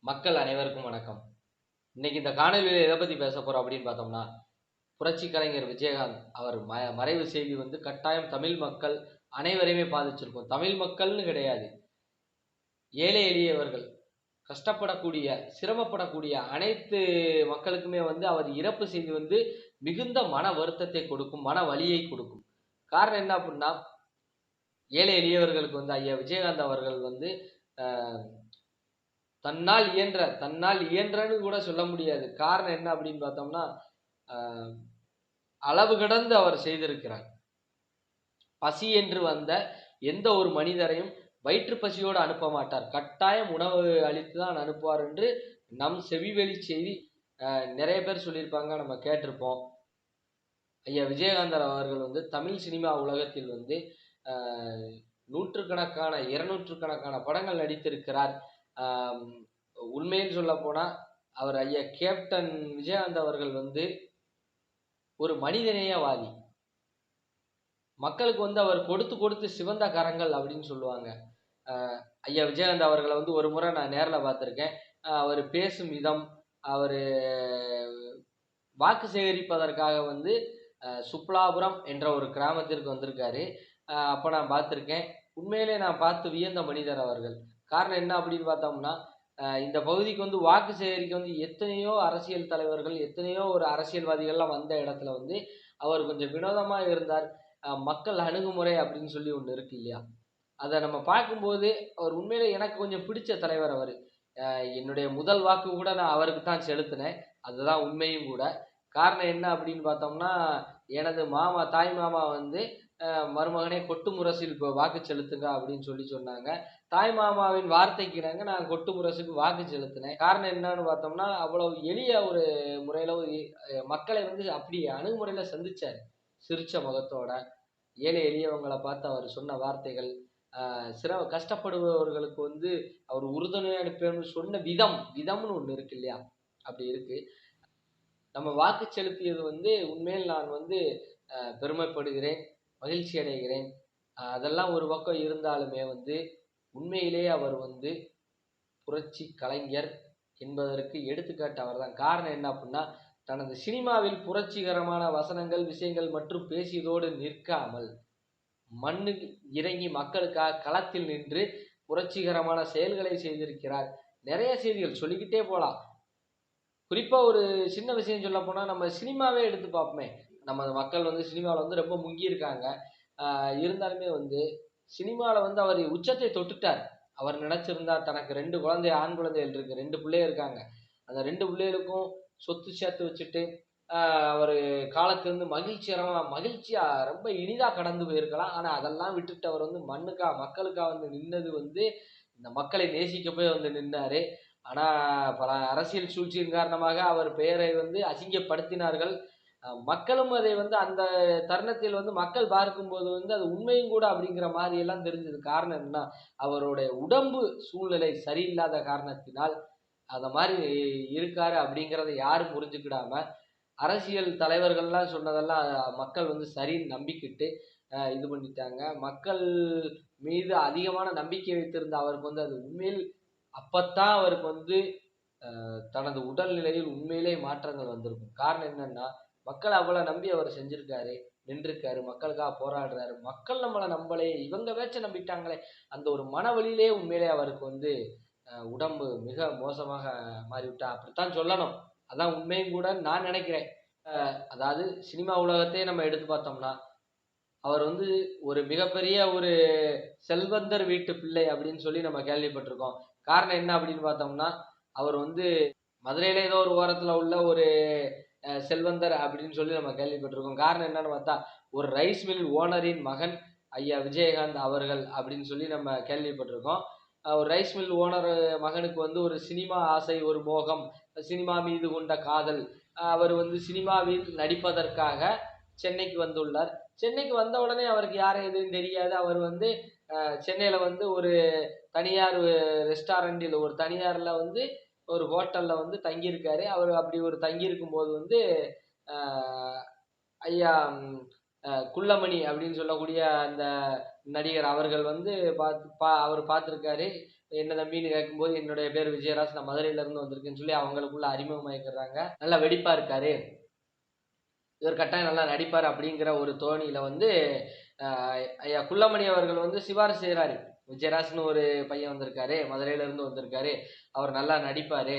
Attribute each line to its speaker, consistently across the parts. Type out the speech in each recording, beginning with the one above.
Speaker 1: மக்கள் அனைவருக்கும் வணக்கம். இன்னைக்கு இந்த காணொலியில் எதை பற்றி பேச போகிறோம் அப்படின்னு பார்த்தோம்னா, புரட்சி கலைஞர் விஜயகாந்த் அவர் மறைவு செய்தி கட்டாயம் தமிழ் மக்கள் அனைவரையுமே பாதிச்சிருக்கும். தமிழ் மக்கள்னு கிடையாது, ஏழை எளியவர்கள், கஷ்டப்படக்கூடிய சிரமப்படக்கூடிய அனைத்து மக்களுக்குமே அவர் இறப்பு செய்தி மிகுந்த மன வருத்தத்தை கொடுக்கும், மன வலியை கொடுக்கும். காரணம் என்ன அப்படின்னா, ஏழை எளியவர்களுக்கு ஐயா விஜயகாந்த் அவர்கள் தன்னால் இயன்றன்னு கூட சொல்ல முடியாது. காரணம் என்ன அப்படின்னு பார்த்தோம்னா, அளவு கடந்து அவர் செய்திருக்கிறார். பசி என்று வந்த எந்த ஒரு மனிதரையும் வயிற்று பசியோடு அனுப்ப மாட்டார், கட்டாயம் உணவு அளித்து தான் அனுப்புவார் என்று நம் செவிவெளி செய்தி நிறைய பேர் சொல்லியிருப்பாங்க, நம்ம கேட்டிருப்போம். ஐயா விஜயகாந்தர் அவர்கள் தமிழ் சினிமா உலகத்தில் நூற்றுக்கணக்கான 200 படங்கள் நடித்திருக்கிறார். உண்மையில் சொல்ல போனா அவர் ஐயா கேப்டன் விஜயகாந்த் அவர்கள் ஒரு மனிதநேயவாதி. மக்களுக்கு அவர் கொடுத்து கொடுத்து சிவந்த கரங்கள் அப்படின்னு சொல்லுவாங்க. ஐயா விஜயகாந்த் அவர்களை ஒரு முறை நான் நேரில் பார்த்துருக்கேன். அவர் பேசும் விதம், அவர் வாக்கு சேகரிப்பதற்காக சுப்லாபுரம் என்ற ஒரு கிராமத்திற்கு வந்திருக்காரு. அப்போ நான் பார்த்துருக்கேன். உண்மையிலே நான் பார்த்து வியந்த மனிதர் அவர்கள். காரணம் என்ன அப்படின்னு பார்த்தோம்னா, இந்த பகுதிக்கு வாக்கு சேகரிக்க எத்தனையோ அரசியல் தலைவர்கள், எத்தனையோ ஒரு அரசியல்வாதிகள்லாம் வந்த இடத்துல அவர் கொஞ்சம் வினோதமாக இருந்தார். மக்கள் அணுகுமுறை அப்படின்னு சொல்லி ஒன்று இருக்கு இல்லையா, அதை நம்ம பார்க்கும்போது அவர் உண்மையிலே எனக்கு கொஞ்சம் பிடிச்ச தலைவர் அவர். என்னுடைய முதல் வாக்கு கூட நான் அவருக்கு தான் செலுத்தினேன், அதுதான் உண்மையும் கூட. காரணம் என்ன அப்படின்னு பார்த்தோம்னா, எனது தாய் மாமா மருமகனே கொட்டு முரசில் இப்போ வாக்கு செலுத்துங்க அப்படின்னு சொன்னாங்க. தாய் மாமாவின் வார்த்தைக்கு நான் கொட்டு முரசுக்கு வாக்கு செலுத்தினேன். காரணம் என்னன்னு பார்த்தோம்னா, அவ்வளவு எளிய ஒரு முறையில் மக்களை அப்படி அணுகுமுறையில் சந்திச்சார், சிரிச்ச முகத்தோட. ஏழை எளியவங்களை பார்த்து அவர் சொன்ன வார்த்தைகள், கஷ்டப்படுபவர்களுக்கு அவர் உறுதுணையாக அனுப்பணும்னு சொன்ன விதம்னு ஒன்று இருக்கு இல்லையா, அப்படி இருக்கு. நம்ம வாக்கு செலுத்தியது உண்மையில் நான் பெருமைப்படுகிறேன், மகிழ்ச்சி அடைகிறேன். அதெல்லாம் ஒரு பக்கம் இருந்தாலுமே உண்மையிலேயே அவர் புரட்சி கலைஞர் என்பதற்கு எடுத்துக்காட்டு அவர் தான். காரணம் என்ன அப்படின்னா, தனது சினிமாவில் புரட்சிகரமான வசனங்கள், விஷயங்கள் மற்றும் பேசியதோடு நிற்காமல் மண்ணுக்கு இறங்கி மக்களுக்காக களத்தில் நின்று புரட்சிகரமான செயல்களை செய்திருக்கிறார். நிறைய செய்திகள் சொல்லிக்கிட்டே போகலாம். குறிப்பாக ஒரு சின்ன விஷயம் சொல்ல போனால், நம்ம சினிமாவே எடுத்து பார்ப்போமே. நம்ம மக்கள் சினிமாவில் ரொம்ப முங்கி இருக்காங்க. இருந்தாலுமே சினிமாவில் அவர் உச்சத்தை தொட்டுட்டார். அவர் நினைச்சிருந்தா தனக்கு 2 குழந்தை, ஆண் குழந்தைகள் இருக்கு, 2 பிள்ளைகள் இருக்காங்க. அந்த 2 பிள்ளைகளுக்கும் சொத்து சேர்த்து வச்சுட்டு அவர் காலத்திலிருந்து மகிழ்ச்சியா ரொம்ப இனிதாக கடந்து போயிருக்கலாம். ஆனால் அதெல்லாம் விட்டுட்டு அவர் மக்களுக்காக நின்னது இந்த மக்களை நேசிக்க போய் நின்னாரு. ஆனால் பல அரசியல் சூழ்ச்சியின் காரணமாக அவர் பெயரை அசிங்கப்படுத்தினார்கள். மக்களும் அதை அந்த தருணத்தில் மக்கள் பார்க்கும்போது அது உண்மையும் கூட அப்படிங்கிற மாதிரி எல்லாம் தெரிஞ்சது. காரணம் என்ன, அவருடைய உடம்பு சூழ்நிலை சரியில்லாத காரணத்தினால் அந்த மாதிரி இருக்காரு அப்படிங்கிறத யாரும் புரிஞ்சுக்கிடாம, அரசியல் தலைவர்கள்லாம் சொன்னதெல்லாம் மக்கள் சரின்னு நம்பிக்கிட்டு இது பண்ணிட்டாங்க. மக்கள் மீது அதிகமான நம்பிக்கை வைத்திருந்த அவருக்கு அது உண்மையில் அப்பத்தான் அவருக்கு தனது உடல்நிலையில் உண்மையிலே மாற்றங்கள் வந்திருக்கும். காரணம் என்னன்னா, மக்கள் அவ்வளவு நம்பி அவர் செஞ்சிருக்காரு, நின்றுருக்காரு, மக்களுக்காக போராடுறாரு. மக்கள் நம்மளை நம்பலே, இவங்க பேச்ச நம்பிட்டாங்களே, அந்த ஒரு மனவழியிலே உண்மையிலே அவருக்கு உடம்பு மிக மோசமாக மாறிவிட்டா, அப்படித்தான் சொல்லணும். அதான் உண்மையும் கூட நான் நினைக்கிறேன். அதாவது சினிமா உலகத்தையே நம்ம எடுத்து பார்த்தோம்னா, அவர் ஒரு மிகப்பெரிய ஒரு செல்வந்தர் வீட்டு பிள்ளை அப்படின்னு சொல்லி நம்ம கேள்விப்பட்டிருக்கோம். காரணம் என்ன அப்படின்னு பார்த்தோம்னா, அவர் மதுரையில ஏதோ ஒரு ஓரத்துல உள்ள ஒரு செல்வந்தர் அப்படின்னு சொல்லி நம்ம கேள்விப்பட்டிருக்கோம். காரணம் என்னன்னு பார்த்தா, ஒரு ரைஸ் மில் ஓனரின் மகன் ஐயா விஜயகாந்த் அவர்கள் அப்படின்னு சொல்லி நம்ம கேள்விப்பட்டிருக்கோம். ஒரு ரைஸ் மில் ஓனர் மகனுக்கு ஒரு சினிமா ஆசை, ஒரு மோகம், சினிமா மீது கொண்ட காதல். அவர் சினிமாவில் நடிப்பதற்காக சென்னைக்கு வந்துள்ளார். சென்னைக்கு வந்த உடனே அவருக்கு யாரும் எதுவும் தெரியாது. அவர் சென்னையில ஒரு தனியார் ரெஸ்டாரண்டில், ஒரு தனியார்ல ஒரு ஹோட்டல்ல தங்கியிருக்காரு. அவர் அப்படி ஒரு தங்கியிருக்கும் போது ஐயா குள்ளமணி அப்படின்னு சொல்லக்கூடிய அந்த நடிகர் அவர்கள் அவர் பார்த்துருக்காரு. என்ன தம்பின்னு கேட்கும்போது என்னுடைய பேர் விஜயராஜ், நான் மதுரையில இருந்து வந்திருக்கேன்னு சொல்லி அவங்களுக்குள்ள அறிமுகமாயிக்கிறாங்க. நல்லா வெடிப்பா இருக்காரு, இவர் கட்டாயம் நல்லா நடிப்பார் அப்படிங்கிற ஒரு தோணியில வந்து ஐயா குள்ளமணி அவர்கள் வந்து சிபாரிசு செய்கிறாரு. விஜயராஜ்னு ஒரு பையன் வந்திருக்காரு, மதுரையில இருந்து வந்திருக்காரு, அவர் நல்லா நடிப்பாரு,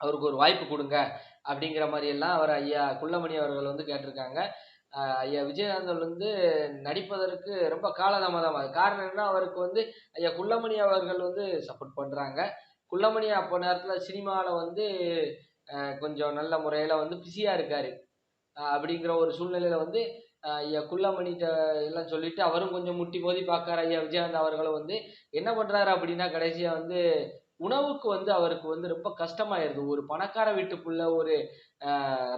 Speaker 1: அவருக்கு ஒரு வாய்ப்பு கொடுங்க அப்படிங்கிற மாதிரி எல்லாம் அவர் ஐயா குள்ளமணி அவர்கள் வந்து கேட்டிருக்காங்க. ஐயா விஜயகாந்தன் வந்து நடிப்பதற்கு ரொம்ப காலதாமதம் ஆகுது. காரணம் என்ன, அவருக்கு வந்து ஐயா குள்ளமணி அவர்கள் வந்து சப்போர்ட் பண்றாங்க. குள்ளமணி அப்போ நேரத்துல சினிமாவில் வந்து கொஞ்சம் நல்ல முறையில் வந்து பிஸியா இருக்காரு. அப்படிங்கிற ஒரு சூழ்நிலையில வந்து ஐயா குள்ளமணிட்ட எல்லாம் சொல்லிட்டு அவரும் கொஞ்சம் முட்டி மோதி பார்க்காரு. ஐயா விஜயகாந்த் அவர்களும் வந்து என்ன பண்றாரு அப்படின்னா, கடைசியா வந்து உணவுக்கு வந்து அவருக்கு வந்து ரொம்ப கஷ்டமாயிருது. ஒரு பணக்கார வீட்டுக்குள்ள ஒரு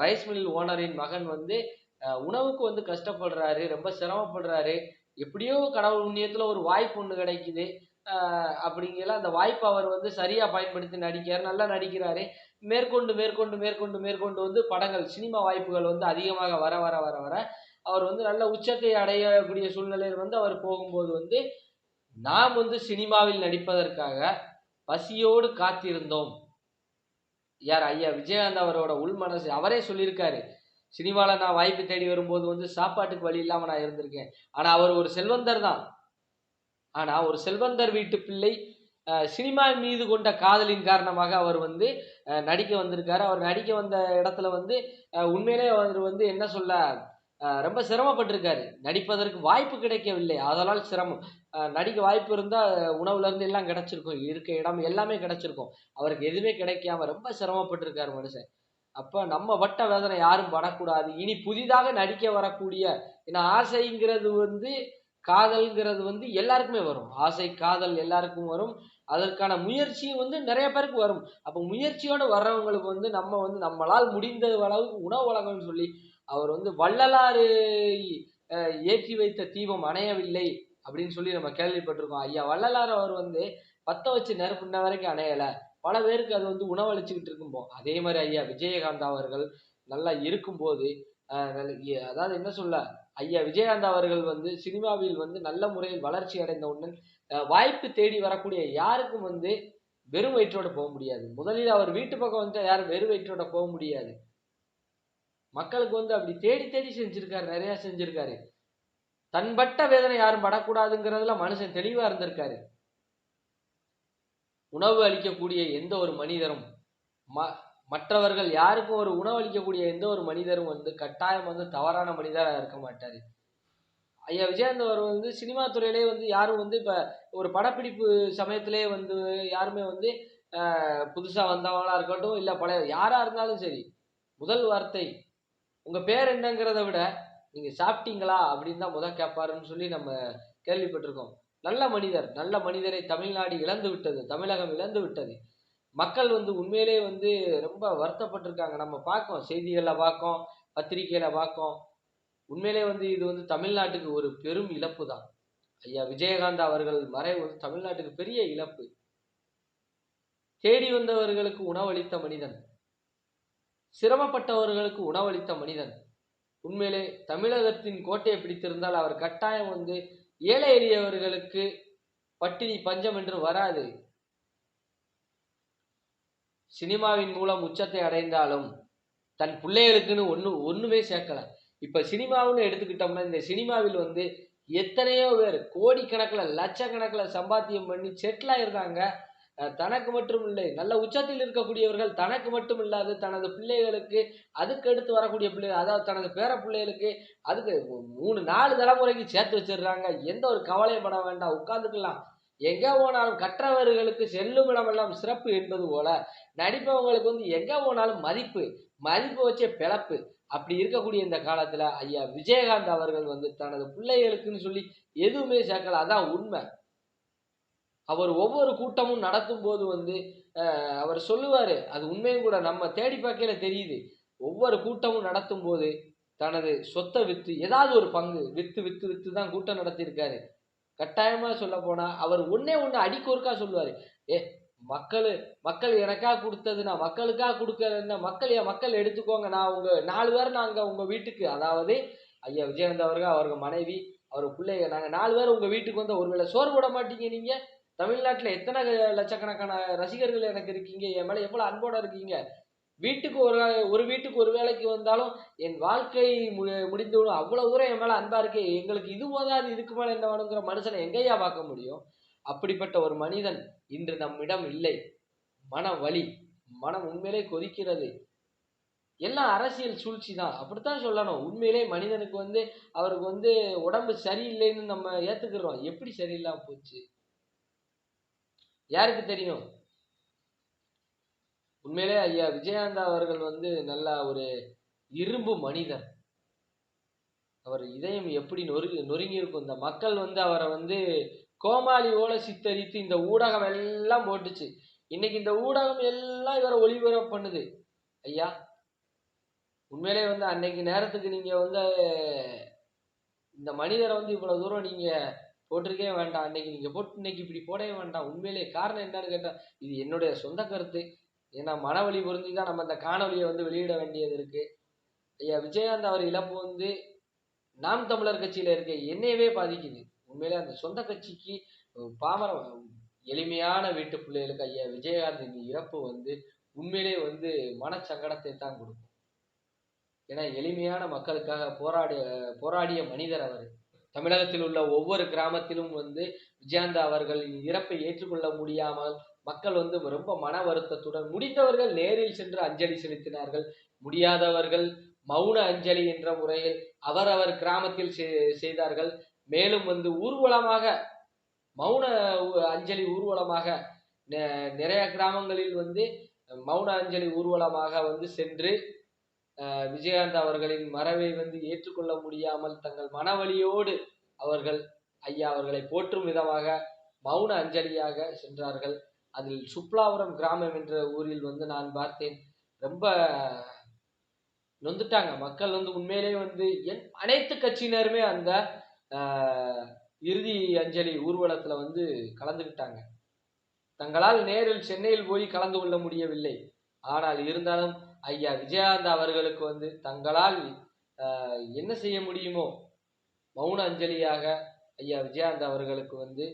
Speaker 1: ரைஸ் மில் ஓனரின் மகன் வந்து உணவுக்கு வந்து கஷ்டப்படுறாரு, ரொம்ப சிரமப்படுறாரு. எப்படியோ கடவுள் புண்ணியத்துல ஒரு வாய்ப்பு ஒண்ணு கிடைக்குது. அப்படிங்கல அந்த வாய்ப்பை அவர் வந்து சரியா பயன்படுத்தி நடிக்கிறாரு, நல்லா நடிக்கிறாரு. மேற்கொண்டு மேற்கொண்டு மேற்கொண்டு மேற்கொண்டு வந்து படங்கள், சினிமா வாய்ப்புகள் வந்து அதிகமாக வர வர வர வர அவர் வந்து நல்ல உச்சத்தை அடையக்கூடிய சூழ்நிலையில் வந்து அவர் போகும்போது வந்து, நாம் வந்து சினிமாவில் நடிப்பதற்காக பசியோடு காத்திருந்தோம். யார் ஐயா விஜயகாந்த் அவரோட உள் மனசு அவரே சொல்லியிருக்காரு. சினிமால நான் வாய்ப்பு தேடி வரும்போது வந்து சாப்பாட்டுக்கு வழி இல்லாம நான் இருந்திருக்கேன். ஆனா அவர் ஒரு செல்வந்தர் தான். ஆனா ஒரு செல்வந்தர் வீட்டு பிள்ளை சினிமா மீது கொண்ட காதலின் காரணமாக அவர் வந்து நடிக்க வந்திருக்காரு. அவர் நடிக்க வந்த இடத்துல வந்து உண்மையிலே அவர் வந்து என்ன சொல்ல, ரொம்ப சிரமப்பட்டிருக்காரு. நடிப்பதற்கு வாய்ப்பு கிடைக்கவில்லை, அதனால் சிரமம். நடிக்க வாய்ப்பு இருந்தா உணவுல இருந்து எல்லாம் கிடைச்சிருக்கும், இருக்க இடம் எல்லாமே கிடைச்சிருக்கும். அவருக்கு எதுவுமே கிடைக்காம ரொம்ப சிரமப்பட்டிருக்காரு மனுஷன். அப்ப நம்ம பட்ட வேதனை யாரும் படக்கூடாது. இனி புதிதாக நடிக்க வரக்கூடிய, ஏன்னா ஆசைங்கிறது வந்து காதல்ங்கிறது வந்து எல்லாருக்குமே வரும். ஆசை காதல் எல்லாருக்கும் வரும். அதற்கான முயற்சியும் வந்து நிறைய பேருக்கு வரும். அப்ப முயற்சியோட வர்றவங்களுக்கு வந்து நம்ம வந்து நம்மளால் முடிந்த அளவுக்கு உணவு வழங்கணும்னு சொல்லி அவர் வந்து வள்ளலாறு ஏற்றி வைத்த தீபம் அணையவில்லை அப்படின்னு சொல்லி நம்ம கேள்விப்பட்டிருக்கோம். ஐயா வள்ளலார் அவர் வந்து பத்த வச்சு நெருப்பு இன்ன வரைக்கும் அணையல. பல பேருக்கு அது வந்து உணவளிச்சுக்கிட்டு இருக்கும்போது, அதே மாதிரி ஐயா விஜயகாந்த் அவர்கள் நல்லா இருக்கும்போது அதாவது என்ன சொல்ல, ஐயா விஜயகாந்த் அவர்கள் வந்து சினிமாவில் வந்து நல்ல முறையில் வளர்ச்சி அடைந்த உடன் வாய்ப்பு தேடி வரக்கூடிய யாருக்கும் வந்து வெறும் வயிற்றோட போக முடியாது. முதலில் அவர் வீட்டு பக்கம் வந்து யாரும் வெறும் வயிற்றோட போக முடியாது. மக்களுக்கு வந்து அப்படி தேடி தேடி செஞ்சிருக்காரு, நிறைய செஞ்சிருக்காரு. தன்பட்ட வேதனை யாரும் படக்கூடாதுங்கிறதுல மனுஷன் தெளிவா இருந்திருக்காரு. உணவு அளிக்கக்கூடிய எந்த ஒரு மனிதரும் மற்றவர்கள் யாருக்கும் ஒரு உணவு அளிக்கக்கூடிய எந்த ஒரு மனிதரும் வந்து கட்டாயம் வந்து தவறான மனிதராக இருக்க மாட்டாரு. ஐயா விஜயகாந்த் அவர் வந்து சினிமா துறையிலே வந்து யாரும் வந்து இப்ப ஒரு படப்பிடிப்பு சமயத்திலே வந்து யாருமே வந்து புதுசா வந்தவங்களா இருக்கட்டும், இல்ல பழைய யாரா இருந்தாலும் சரி, முதல் வார்த்தை உங்க பேர் என்னங்கிறத விட நீங்க சாப்பிட்டீங்களா அப்படின்னு தான் முதல் கேட்பாருன்னு சொல்லி நம்ம கேள்விப்பட்டிருக்கோம். நல்ல மனிதர், நல்ல மனிதரை தமிழ்நாடு இழந்து விட்டது, தமிழகம் இழந்து விட்டது. மக்கள் வந்து உண்மையிலே வந்து ரொம்ப வருத்தப்பட்டிருக்காங்க. நம்ம பார்க்கோம், செய்திகள்ல பார்க்கோம், பத்திரிகையில பார்க்கோம். உண்மையிலே வந்து இது வந்து தமிழ்நாட்டுக்கு ஒரு பெரும் இழப்பு தான். ஐயா விஜயகாந்த் அவர்கள் மறைவு வந்து தமிழ்நாட்டுக்கு பெரிய இழப்பு. தேடி வந்தவர்களுக்கு உணவளித்த மனிதன், சிரமப்பட்டவர்களுக்கு உணவளித்த மனிதன். உண்மையிலே தமிழகத்தின் கோட்டையை பிடித்திருந்தால் அவர் கட்டாயம் வந்து ஏழை எளியவர்களுக்கு பட்டினி பஞ்சம் என்று வராது. சினிமாவின் மூலம் உச்சத்தை அடைந்தாலும் தன் பிள்ளைகளுக்குன்னு ஒண்ணுமே சேர்க்கல. இப்ப சினிமாவுன்னு எடுத்துக்கிட்டோம்னா, இந்த சினிமாவில் வந்து எத்தனையோ பேர் கோடிக்கணக்கில் லட்சக்கணக்கில் சம்பாத்தியம் பண்ணி செட்டில் ஆயிருக்காங்க. தனக்கு மட்டும் இல்லை, நல்ல உச்சத்தில் இருக்கக்கூடியவர்கள் தனக்கு மட்டும் இல்லாது தனது பிள்ளைகளுக்கு, அதுக்கு அடுத்து வரக்கூடிய பிள்ளைகள், அதாவது தனது பேர பிள்ளைகளுக்கு, அதுக்கு 3-4 தலைமுறைக்கு சேர்த்து வச்சிடுறாங்க. எந்த ஒரு கவலையும் பட வேண்டாம், உட்கார்ந்துக்கலாம். எங்க போனாலும் கற்றவர்களுக்கு செல்லும் இடமெல்லாம் சிறப்பு என்பது போல நடிப்பவங்களுக்கு வந்து எங்க போனாலும் மதிப்பு, மதிப்பு வச்ச பிழப்பு. அப்படி இருக்கக்கூடிய இந்த காலத்துல ஐயா விஜயகாந்த் அவர்கள் வந்து தனது பிள்ளைகளுக்குன்னு சொல்லி எதுவுமே சேர்க்கல. அதான் உண்மை. அவர் ஒவ்வொரு கூட்டமும் நடத்தும் போது வந்து அவர் சொல்லுவாரு, அது உண்மையும் கூட, நம்ம தேடி பார்க்கையில தெரியுது. ஒவ்வொரு கூட்டமும் நடத்தும் போது தனது சொத்தை வித்து ஏதாவது ஒரு பங்கு வித்து வித்து வித்து தான் கூட்டம் நடத்தியிருக்காரு. கட்டாயமா சொல்ல போனா அவர் ஒன்னே ஒண்ணு அடிக்கொருக்கா சொல்லுவாரு, ஏ மக்கள் மக்கள் எனக்காக கொடுத்தது, நான் மக்களுக்காக கொடுக்கறேன்னா மக்கள் எடுத்துக்கோங்க, நான் உங்க 4 பேர் நாங்க உங்க வீட்டுக்கு, அதாவது ஐயா விஜயகாந்த் அவர்கள், அவர்கள் மனைவி, அவர் பிள்ளைங்க, நாங்க 4 பேர் உங்க வீட்டுக்கு வந்த ஒருவேளை சோறு போட மாட்டீங்க நீங்க, தமிழ்நாட்டுல எத்தனை லட்சக்கணக்கான ரசிகர்கள் எனக்கு இருக்கீங்க, என் மேல எவ்வளவு அன்போட இருக்கீங்க. வீட்டுக்கு ஒரு வீட்டுக்கு ஒரு வேலைக்கு வந்தாலும் என் வாழ்க்கை முடிந்துவிடும், அவ்வளவு தூரம் என் மேல அன்பா இருக்கு, எங்களுக்கு இது போதாது, இதுக்கு மேல என்ன வேணுங்கிற மனுஷனை எங்கேயா பார்க்க முடியும்? அப்படிப்பட்ட ஒரு மனிதன் இன்று நம்மிடம் இல்லை. மன வலி, மனம் உண்மையிலே கொதிக்கிறது. எல்லாம் அரசியல் சூழ்ச்சி தான், அப்படித்தான் சொல்லணும். உண்மையிலே மனிதனுக்கு அவருக்கு உடம்பு சரியில்லைன்னு நம்ம ஏத்துக்கிறோம். எப்படி சரியில்லாம போச்சு யாருக்கு தெரியும்? உண்மையிலே ஐயா விஜயகாந்த் அவர்கள் நல்ல ஒரு இரும்பு மனிதர். அவர் இதயம் எப்படி நொறுங்கி இருக்கும். இந்த மக்கள் அவரை கோமாளி ஓல சித்தரித்து இந்த ஊடகம் எல்லாம் போட்டுச்சு. இன்னைக்கு இந்த ஊடகம் எல்லாம் இவரை ஒளிபரப்பு பண்ணுது. ஐயா உண்மையிலே அன்னைக்கு நேரத்துக்கு நீங்க இந்த மனிதரை இவ்வளவு தூரம் நீங்க போட்டிருக்கவே வேண்டாம். அன்னைக்கு நீங்க போட்டு இன்னைக்கு இப்படி போடவே வேண்டாம். உண்மையிலே காரணம் என்னன்னு கேட்டா, இது என்னுடைய சொந்த கருத்து. ஏன்னா மனவழி பொருந்தி தான் நம்ம இந்த காணொலியை வெளியிட வேண்டியது இருக்கு. ஐயா விஜயகாந்த் அவர் இழப்பு நாம் தமிழர் கட்சியில இருக்க என்னையவே பாதிக்குது. உண்மையிலே அந்த சொந்த கட்சிக்கு பாமர எளிமையான வீட்டு பிள்ளைகளுக்கு ஐயா விஜயகாந்த் இறப்பு உண்மையிலே மனச்சங்கடத்தை தான் கொடுக்கும். ஏன்னா எளிமையான மக்களுக்காக போராடிய மனிதர் அவர். தமிழகத்தில் உள்ள ஒவ்வொரு கிராமத்திலும் விஜயகாந்த் அவர்களின் இறப்பை ஏற்றுக்கொள்ள முடியாமல் மக்கள் ரொம்ப மன வருத்தத்துடன், முடிந்தவர்கள் நேரில் சென்று அஞ்சலி செலுத்தினார்கள், முடியாதவர்கள் மௌன அஞ்சலி என்ற முறையில் அவரவர் கிராமத்தில் செய்தார்கள். மேலும் ஊர்வலமாக மௌன அஞ்சலி ஊர்வலமாக நிறைய கிராமங்களில் மௌன அஞ்சலி ஊர்வலமாக சென்று விஜயகாந்த் அவர்களின் மறைவை ஏற்றுக்கொள்ள முடியாமல் தங்கள் மனவழியோடு அவர்கள் ஐயா அவர்களை போற்றும் விதமாக மௌன அஞ்சலியாக சென்றார்கள். அதில் சுப்லாபுரம் கிராமம் என்ற ஊரில் நான் பார்த்தேன். ரொம்ப நொந்துட்டாங்க மக்கள். உண்மையிலே அனைத்து கட்சியினருமே அந்த இறுதி அஞ்சலி ஊர்வலத்துல கலந்துக்கிட்டாங்க. தங்களால் நேரில் சென்னையில் போய் கலந்து கொள்ள முடியவில்லை. ஆனால் இருந்தாலும் ஐயா விஜயகாந்த் அவர்களுக்கு தங்களால் என்ன செய்ய முடியுமோ மௌன அஞ்சலியாக ஐயா விஜயகாந்த் அவர்களுக்கு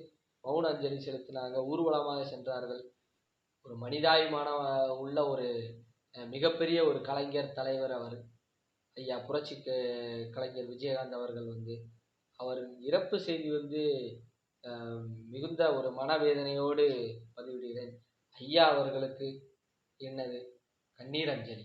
Speaker 1: மௌன அஞ்சலி செலுத்தினாங்க, ஊர்வலமாக சென்றார்கள். ஒரு மனிதாபிமானம் உள்ள ஒரு மிகப்பெரிய ஒரு கலைஞர், தலைவர் அவர் ஐயா புரட்சி கலைஞர் விஜயகாந்த் அவர்கள். அவரின் இறப்பு செய்தி மிகுந்த ஒரு மனவேதனையோடு பதிவிடுகிறேன். ஐயா அவர்களுக்கு என்னது கண்ணீர் அஞ்சலி.